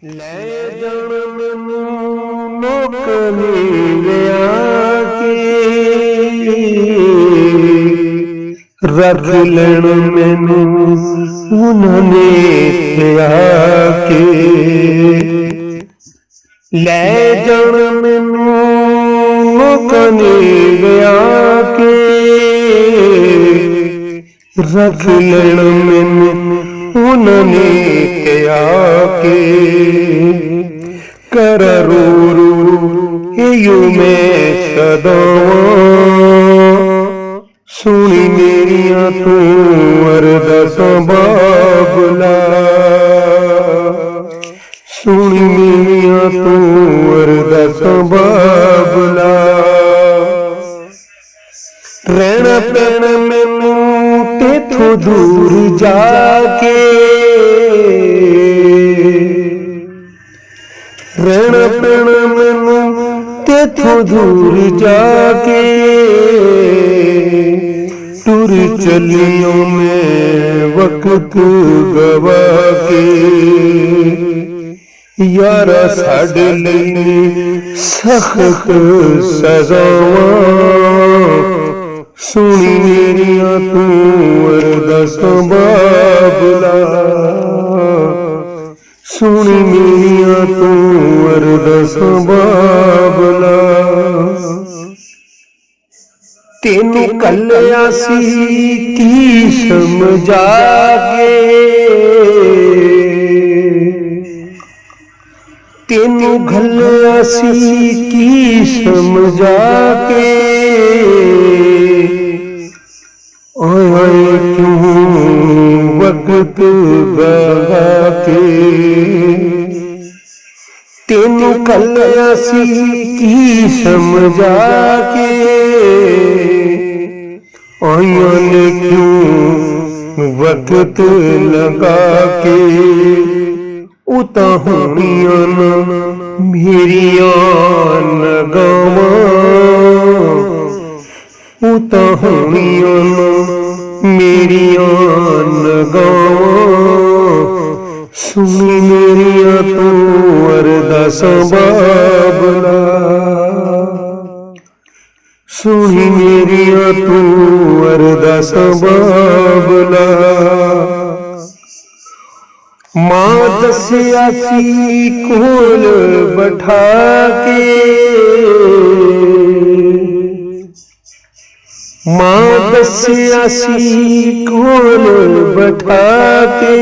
ਲੈ ਜਾਣ ਮੈਨੂੰ ਲੋਕ ਨੀਵਿਆ ਕੇ, ਰੱਖ ਲੈਣ ਮੈਨੂੰ ਉਹਨਾਂ ਨੇ ਆ ਕੇ। ਲੈ ਜਾਣ ਮੈਨੂੰ ਲੋਕ ਨੀਵਿਆ ਕੇ, ਰੱਖ ਲੈਣ ਮੈਨੂੰ ਉਹਨਾਂ ਨੇ ਕਿਹਾ ਕਿ ਕਰ ਰੂ ਰੂ ਇਉ ਮੈਂ ਸਦਾਵਾਂ। ਸੁਣੀ ਮੇਰੀਆਂ ਤੂੰ ਅਰਦਾਸਾਂ ਬਾਬਲਾ, ਸੁਣੀ ਮੇਰੀਆਂ ਤੂੰ ਅਰਦਾਸਾਂ ਬਾਬਲਾ। ਰਹਿਣਾ ਪੈਣਾ ਮੈਨੂੰ ਤੇਥੋਂ ਦੂਰ ਜਾ ਕੇ, ਰਹਿਣਾ ਪੈਣਾ ਮੈਨੂੰ ਤੇਥੋਂ ਦੂਰ ਜਾ ਕੇ। ਟੁਰ ਚੱਲਿਓ ਮੈਂ ਵਕਤ ਗਵਾ ਕੇ, ਯਾਰਾ ਸਾਡੇ ਲਈ ਸਖਤ ਸਜ਼ਾਵਾਂ। ਸੁਣੀ ਮੇਰੀਆਂ ਤੂੰ ਅਰਦਾਸਾਂ ਬਾਬਲਾ, ਸੁਣੀ ਮੇਰੀਆਂ ਤੂੰ ਅਰਦਾਸਾਂ ਬਾਬਲਾ। ਤੈਨੂੰ ਕੱਲਿਆ ਸੀ ਕੀ ਸਮਝਾ ਕੇ, ਤੈਨੂੰ ਘੱਲਿਆ ਸੀ ਕੀ ਸਮਝਾ ਕੇ। ਓਏ ਓਏ ਕਿਉਂ ਵਕਤ ਗਵਾ ਕੇ, ਤੈਨੂੰ ਘੱਲਿਆ ਸੀ ਕੀ ਸਮਝਾ ਕੇ। ਆਇਆਂ ਨੇ ਕਿਉਂ ਵਕਤ ਲਗਾ ਕੇ, ਉਹ ਤਾਂ ਹੋਣੀਆਂ ਨਾ ਮੇਰੀਆਂ ਨਗਾਵਾਂ, ਉਹ ਤਾਂ ਹੋਣੀਆਂ ਨਾ ਮੇਰੀਆਂ ਨਗਾਵਾਂ। ਸੁਣੀ ਮੇਰੀਆਂ ਤੂੰ ਅਰਦਾਸਾਂ ਬਾਬਲਾ, ਸੁਣੀ ਮੇਰੀਆਂ ਤੂੰ ਅਰਦਾਸਾਂ ਬਾਬਲਾ। ਮਾਂ ਦੱਸਿਆ ਸੀ ਕੋਲ ਬਿਠਾ ਕੇ, ਮਾਂ ਦੱਸਿਆ ਸੀ ਕੋਲ ਬਿਠਾ ਕੇ।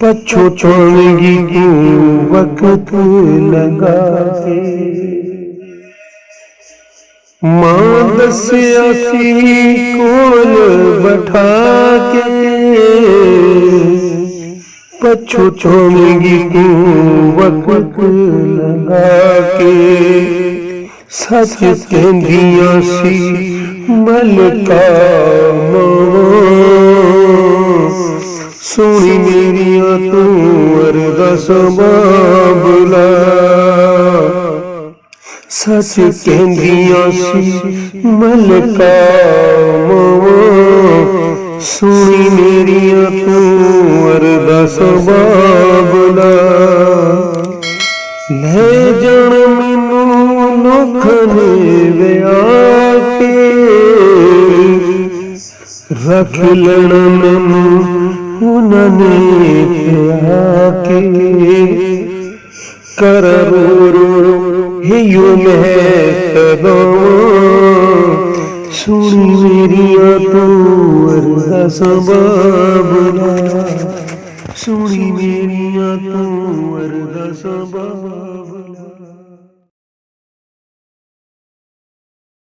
ਪਛਤਾਵੇਂਗੀ ਤੂੰ ਵਕਤ ਲਗਾ ਕੇ, ਮਾਂ ਦੱਸਿਆ ਸੀ ਕੋਲ ਬਿਠਾ ਕੇ। ਪਛਤਾਵੇਂਗੀ ਤੂੰ ਵਕਤ ਲਗਾ ਕੇ। ਸੱਚ ਕਹਿੰਦੀਆਂ ਸੀ ਮਲਕਾ ਮਾਵਾਂ, ਸੁਣੀ ਮੇਰੀਆਂ ਤੂੰ ਅਰਦਾਸਾਂ ਬਾਬਲਾ। ਸੱਚ ਕਹਿੰਦੀਆਂ ਸੀ ਮਲਕਾ ਮਾਵਾਂ, ਸੁਣੀ ਮੇਰੀਆਂ ਤੂੰ ਅਰਦਾਸਾਂ ਬਾਬਲਾ। ਲੈ ਜਾਣ ਮੈਨੂੰ ਲੋਕ ਨੀਵਿਆ ਕੇ, ਰੱਖ ਲੈਣ ਮੈਨੂੰ ਉਹਨਾਂ ਨੇ ਕਿਹਾ ਕਿ ਕਰ ਰੂ ਰੂ ਇਉ ਮੈਂ ਸਦਾਵਾਂ। ਸੁਣੀ ਮੇਰੀਆਂ ਤੂੰ ਅਰਦਾਸਾਂ ਬਾਬਲਾ, ਸੁਣੀ ਮੇਰੀਆਂ ਤੂੰ ਅਰਦਾਸਾਂ ਬਾਬਲਾ।